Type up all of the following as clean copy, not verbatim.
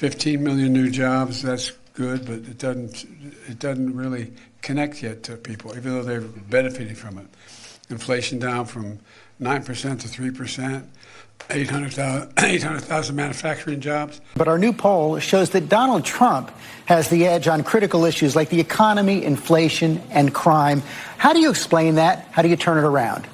15 million new jobs. That's good, but it doesn't really connect yet to people, even though they're benefiting from it. Inflation down from 9% to 3%. 800,000 manufacturing jobs. But our new poll shows that Donald Trump has the edge on critical issues like the economy, inflation, and crime. How do you explain that? How do you turn it around?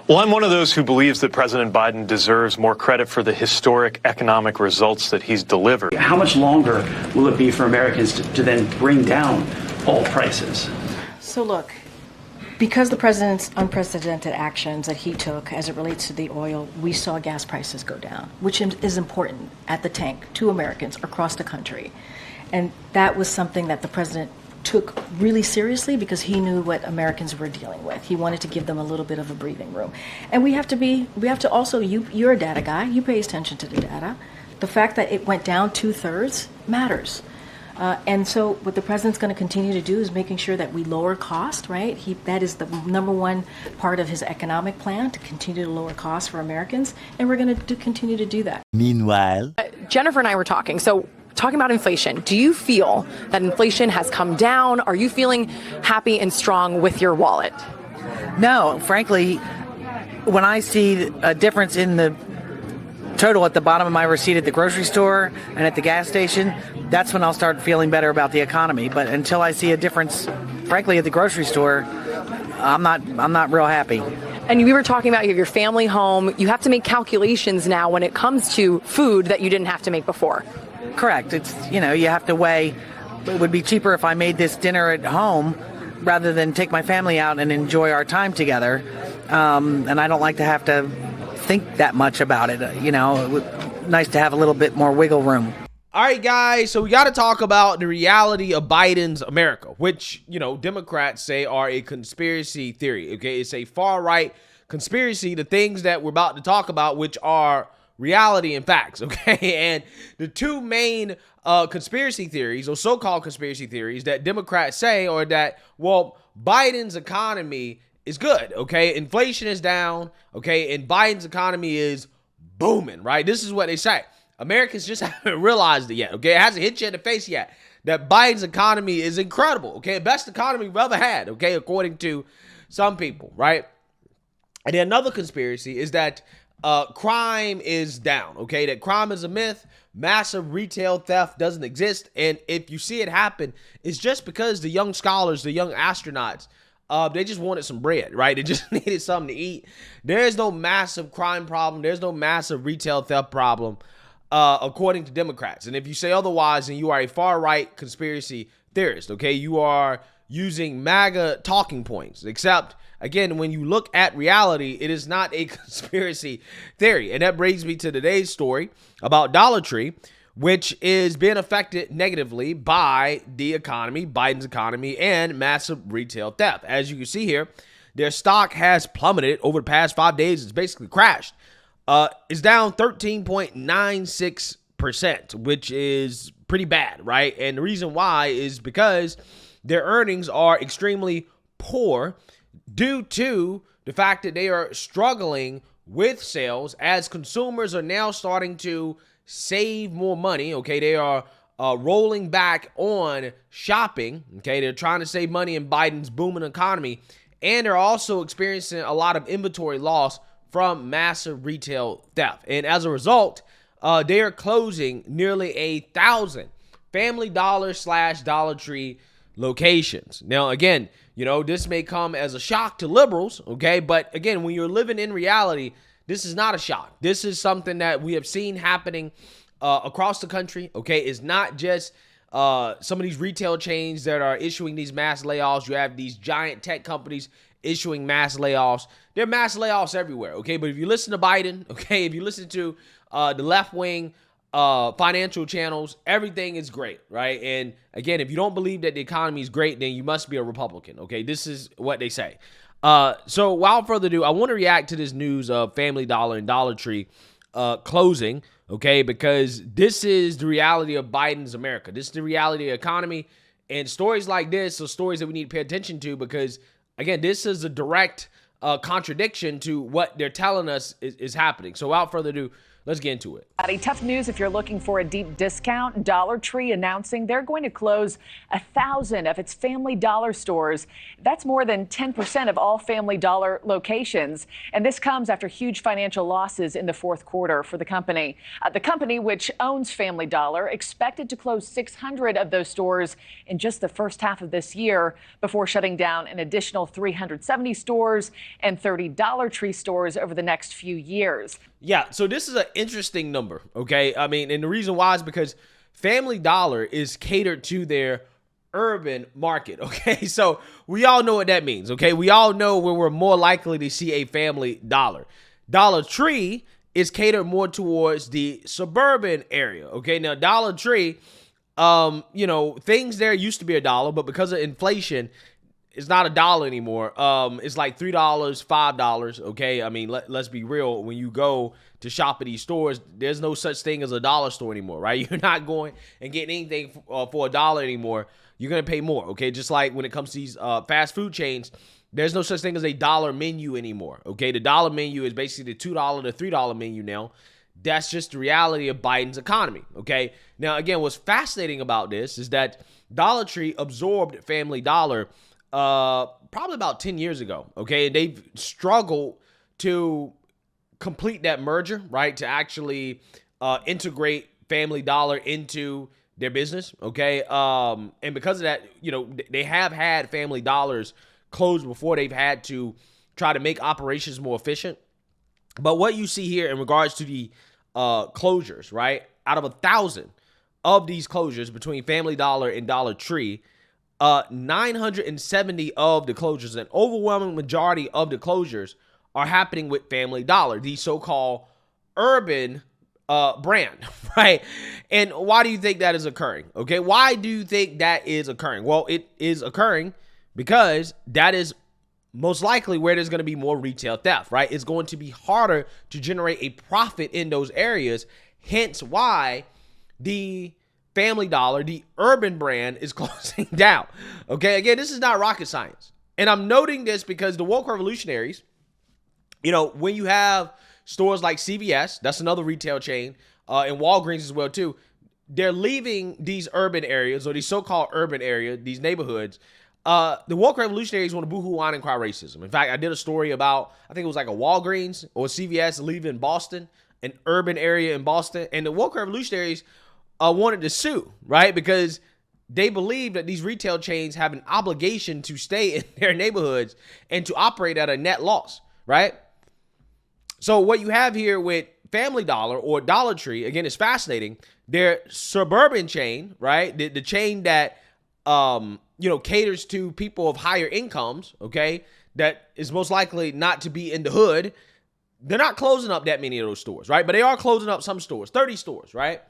Well, I'm one of those who believes that President Biden deserves more credit for the historic economic results that he's delivered. How much longer will it be for Americans to then bring down oil prices? So look, because the president's unprecedented actions that he took as it relates to the oil, we saw gas prices go down, which is important at the tank to Americans across the country. And that was something that the president took really seriously because he knew what Americans were dealing with. He wanted to give them a little bit of a breathing room. And we have to also, you're a data guy, you pay attention to the data. The fact that it went down 2/3 matters. And so what the president's going to continue to do is making sure that we lower cost, right? That is the number one part of his economic plan, to continue to lower costs for Americans, and we're going to continue to do that. Meanwhile, Jennifer and I were talking about inflation. Do you feel that inflation has come down? Are you feeling happy and strong with your wallet? No, frankly, when I see a difference in the total at the bottom of my receipt at the grocery store and at the gas station, that's when I'll start feeling better about the economy. But until I see a difference, frankly, at the grocery store, I'm not real happy. And we were talking about you have your family home. You have to make calculations now when it comes to food that you didn't have to make before. Correct. It's, you have to weigh. It would be cheaper if I made this dinner at home rather than take my family out and enjoy our time together. And I don't like to have to think that much about it. Nice to have a little bit more wiggle room. All right, guys, so we got to talk about the reality of Biden's America, which, Democrats say are a conspiracy theory, okay? It's a far-right conspiracy, the things that we're about to talk about, which are reality and facts, okay? And the two main conspiracy theories, or so-called conspiracy theories, that Democrats say are that, well, Biden's economy is good, okay? Inflation is down, okay? And Biden's economy is booming, right? This is what they say. Americans just haven't realized it yet, okay? It hasn't hit you in the face yet that Biden's economy is incredible, okay? Best economy we've ever had, okay? According to some people, right? And then another conspiracy is that crime is down, okay? That crime is a myth. Massive retail theft doesn't exist. And if you see it happen, it's just because the young scholars, the young astronauts, they just wanted some bread, right? They just needed something to eat. There's no massive crime problem. There's no massive retail theft problem, according to Democrats. And if you say otherwise, then you are a far-right conspiracy theorist, okay? You are using MAGA talking points, except, again, when you look at reality, it is not a conspiracy theory. And that brings me to today's story about Dollar Tree, which is being affected negatively by the economy, Biden's economy, and massive retail theft. As you can see here, their stock has plummeted over the past 5 days. It's basically crashed. It's down 13.96%, which is pretty bad, right? And the reason why is because their earnings are extremely poor due to the fact that they are struggling with sales as consumers are now starting to save more money, okay? They are rolling back on shopping, okay? They're trying to save money in Biden's booming economy, and they're also experiencing a lot of inventory loss from massive retail theft. And as a result, they are closing nearly 1,000 Family Dollar / Dollar Tree locations. Now, again, this may come as a shock to liberals, okay? But again, when you're living in reality, this is not a shock. This is something that we have seen happening across the country, okay? It's not just some of these retail chains that are issuing these mass layoffs. You have these giant tech companies issuing mass layoffs. There are mass layoffs everywhere, okay? But if you listen to Biden, okay, if you listen to the left-wing financial channels, everything is great, right? And again, if you don't believe that the economy is great, then you must be a Republican, okay? This is what they say. So without further ado, I want to react to this news of Family Dollar and Dollar Tree closing, okay? Because this is the reality of Biden's America. This is the reality of the economy. And stories like this are stories that we need to pay attention to because, again, this is a direct contradiction to what they're telling us is happening. So without further ado, Let's get into it. Tough news if you're looking for a deep discount. Dollar Tree announcing they're going to close 1,000 of its Family Dollar stores. That's more than 10% of all Family Dollar locations. And this comes after huge financial losses in the fourth quarter for the company. The company, which owns Family Dollar, expected to close 600 of those stores in just the first half of this year before shutting down an additional 370 stores and 30 Dollar Tree stores over the next few years. Yeah, so this is an interesting number, okay? I mean, and the reason why is because Family Dollar is catered to their urban market, okay? So we all know what that means, okay? We all know where we're more likely to see a Family Dollar. Dollar Tree is catered more towards the suburban area, okay? Now, Dollar Tree, you know, things there used to be $1, but because of inflation, it's not $1 anymore. It's like $3, $5, okay? I mean, let's be real. When you go to shop at these stores, there's no such thing as a dollar store anymore, right? You're not going and getting anything for $1 anymore. You're going to pay more, okay? Just like when it comes to these fast food chains, there's no such thing as a dollar menu anymore, okay? The dollar menu is basically the $2 to $3 menu now. That's just the reality of Biden's economy, okay? Now, again, what's fascinating about this is that Dollar Tree absorbed Family Dollar probably about 10 years ago, okay? And they've struggled to complete that merger, right? To actually integrate Family Dollar into their business, okay? And because of that, you know, they have had Family Dollars closed before. They've had to try to make operations more efficient. But what you see here in regards to the closures, right? Out of 1,000 of these closures between Family Dollar and Dollar Tree, 970 of the closures, an overwhelming majority of the closures are happening with Family Dollar, the so-called urban brand, right? And why do you think that is occurring? Okay, why do you think that is occurring? Well, it is occurring because that is most likely where there's going to be more retail theft, right? It's going to be harder to generate a profit in those areas, hence why the Family Dollar, the urban brand, is closing down. Okay, again, this is not rocket science. And I'm noting this because the woke revolutionaries, you know, when you have stores like CVS, that's another retail chain, and Walgreens as well too, they're leaving these urban areas or these so-called urban areas, these neighborhoods. The woke revolutionaries want to boohoo, whine, and cry racism. In fact, I did a story about, I think it was like a Walgreens or CVS leaving Boston, an urban area in Boston, and the woke revolutionaries wanted to sue, right? Because they believe that these retail chains have an obligation to stay in their neighborhoods and to operate at a net loss, right? So what you have here with Family Dollar or Dollar Tree, again, is fascinating. Their suburban chain, right? The chain that, you know, caters to people of higher incomes, okay, that is most likely not to be in the hood. They're not closing up that many of those stores, right? But they are closing up some stores, 30 stores, right?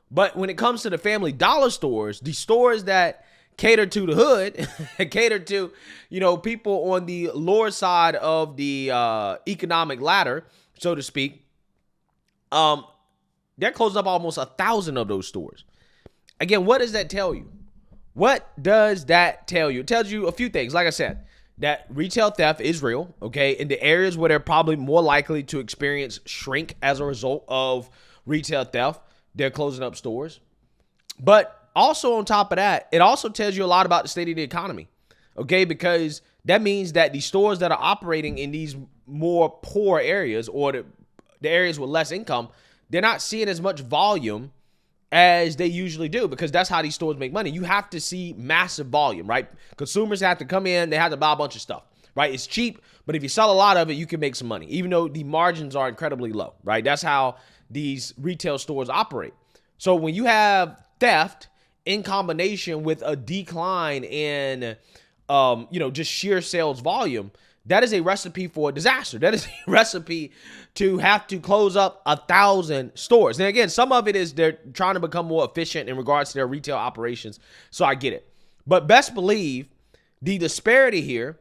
But when it comes to the Family Dollar stores, the stores that cater to the hood, cater to, you know, people on the lower side of the economic ladder, so to speak, they're closing up almost 1,000 of those stores. Again, what does that tell you? What does that tell you? It tells you a few things. Like I said, that retail theft is real, okay? In the areas where they're probably more likely to experience shrink as a result of retail theft, they're closing up stores. But also on top of that, it also tells you a lot about the state of the economy, okay? Because that means that the stores that are operating in these more poor areas or the areas with less income, they're not seeing as much volume as they usually do, because that's how these stores make money. You have to see massive volume, right? Consumers have to come in, they have to buy a bunch of stuff, right? It's cheap, but if you sell a lot of it, you can make some money, even though the margins are incredibly low, right? That's how these retail stores operate. So when you have theft in combination with a decline in, you know, just sheer sales volume, that is a recipe for disaster. That is a recipe to have to close up 1,000 stores. And again, some of it is they're trying to become more efficient in regards to their retail operations. So I get it. But best believe the disparity here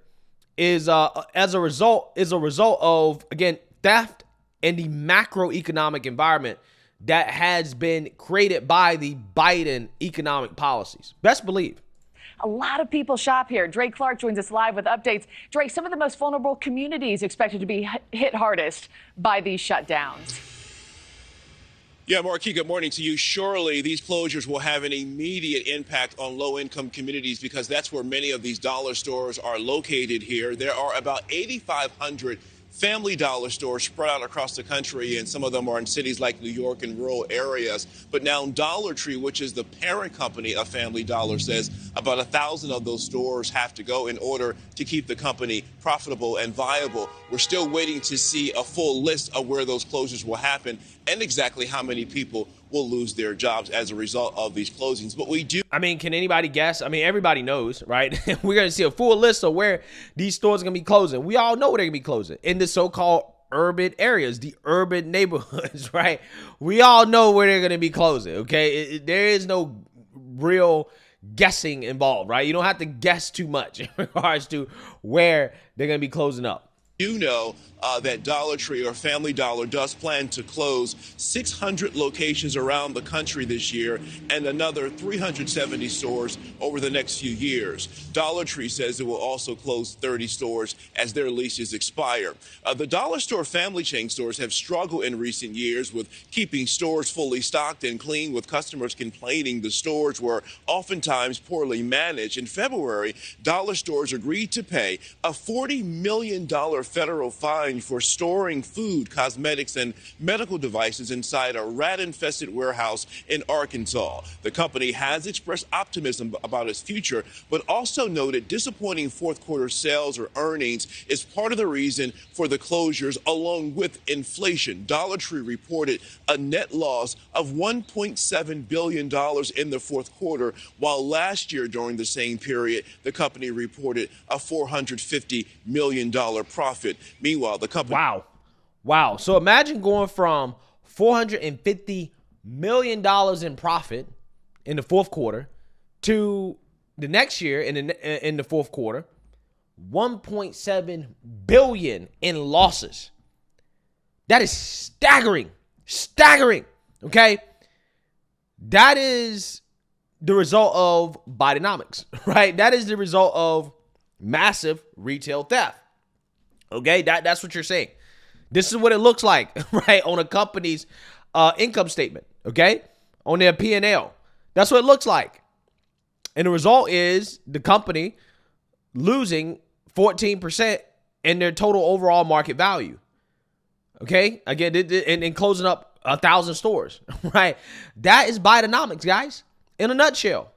is as a result of, again, theft and the macroeconomic environment that has been created by the Biden economic policies. Best believe. A lot of people shop here. Dre Clark joins us live with updates. Dre, some of the most vulnerable communities expected to be hit hardest by these shutdowns. Yeah, Marquis, good morning to you. Surely these closures will have an immediate impact on low-income communities because that's where many of these dollar stores are located here. There are about 8,500 Family Dollar stores spread out across the country, and some of them are in cities like New York and rural areas. But now Dollar Tree, which is the parent company of Family Dollar, says about 1,000 of those stores have to go in order to keep the company profitable and viable. We're still waiting to see a full list of where those closures will happen and exactly how many people will lose their jobs as a result of these closings. But we do. I mean, can anybody guess? I mean, everybody knows, right? We're going to see a full list of where these stores are going to be closing. We all know where they're going to be closing in the so-called urban areas, the urban neighborhoods, right? We all know where they're going to be closing, okay? There is no real guessing involved, right? You don't have to guess too much in regards to where they're going to be closing up. You know that Dollar Tree or Family Dollar does plan to close 600 locations around the country this year and another 370 stores over the next few years. Dollar Tree says it will also close 30 stores as their leases expire. The dollar store family chain stores have struggled in recent years with keeping stores fully stocked and clean, with customers complaining the stores were oftentimes poorly managed. In February, dollar stores agreed to pay a $40 million federal fine for storing food, cosmetics, and medical devices inside a rat-infested warehouse in Arkansas. The company has expressed optimism about its future, but also noted disappointing fourth quarter sales or earnings is part of the reason for the closures, along with inflation. Dollar Tree reported a net loss of $1.7 billion in the fourth quarter, while last year during the same period, the company reported a $450 million profit. Meanwhile, the company... Wow. So imagine going from $450 million in profit in the fourth quarter to the next year in the fourth quarter, $1.7 billion in losses. That is staggering. Okay? That is the result of Bidenomics, right? That is the result of massive retail theft. Okay, that's what you're saying. This is what it looks like, right, on a company's income statement, okay, on their P&L. That's what it looks like. And the result is the company losing 14% in their total overall market value, okay? Again, and closing up 1,000 stores, right? That is Bidenomics, guys, in a nutshell.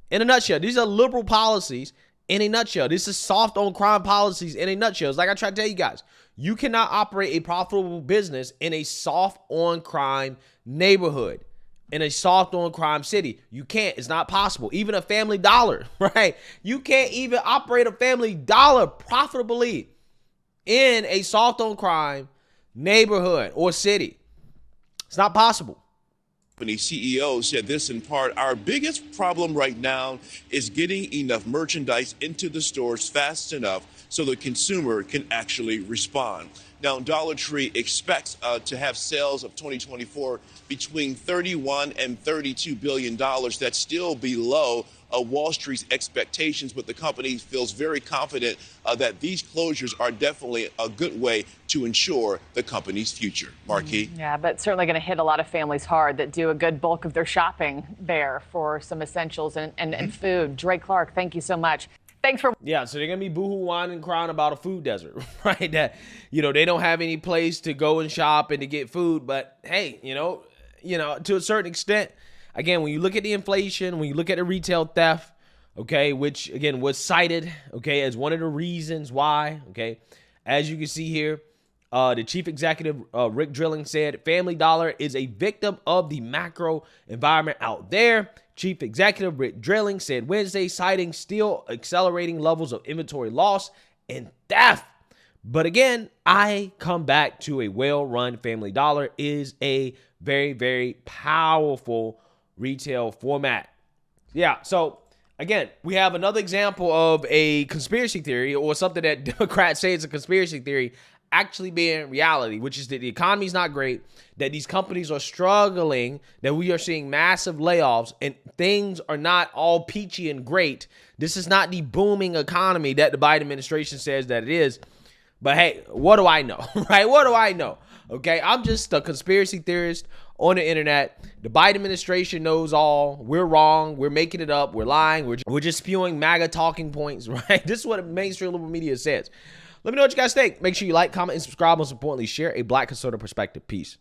These are liberal policies in a nutshell. This is soft on crime policies in a nutshell. It's like I try to tell you guys, you cannot operate a profitable business in a soft on crime neighborhood, in a soft on crime city. You can't. It's not possible. Even a Family Dollar, right? You can't even operate a Family Dollar profitably in a soft on crime neighborhood or city. It's not possible. Company CEO said this in part: our biggest problem right now is getting enough merchandise into the stores fast enough so the consumer can actually respond. Now, Dollar Tree expects to have sales of 2024 between $31 and $32 billion. That's still below Wall Street's expectations, but the company feels very confident that these closures are definitely a good way to ensure the company's future. Marquis? Yeah, but certainly going to hit a lot of families hard that do a good bulk of their shopping there for some essentials and food. Dre Clark, thank you so much. Thanks for... Yeah, so they're going to be boohoo whining and crying about a food desert, right? That, they don't have any place to go and shop and to get food. But, hey, to a certain extent, again, when you look at the inflation, when you look at the retail theft, okay, which, again, was cited, okay, as one of the reasons why, okay, as you can see here, the chief executive, Rick Drilling, said Family Dollar is a victim of the macro environment out there. Chief Executive Rick Drilling said Wednesday, citing still accelerating levels of inventory loss and theft. But again, I come back to a well-run Family Dollar is a very, very powerful retail format. Yeah, so again, we have another example of a conspiracy theory, or something that Democrats say is a conspiracy theory, actually being reality, which is that the economy is not great, that these companies are struggling, that we are seeing massive layoffs, and things are not all peachy and great. This is not the booming economy that the Biden administration says that it is. But hey, what do I know, right? What do I know? Okay, I'm just a conspiracy theorist on the internet. The Biden administration knows all. We're wrong. We're making it up. We're lying. We're just spewing MAGA talking points, right? This is what mainstream liberal media says. Let me know what you guys think. Make sure you like, comment, and subscribe. Most importantly, share a Black conservative perspective. Peace.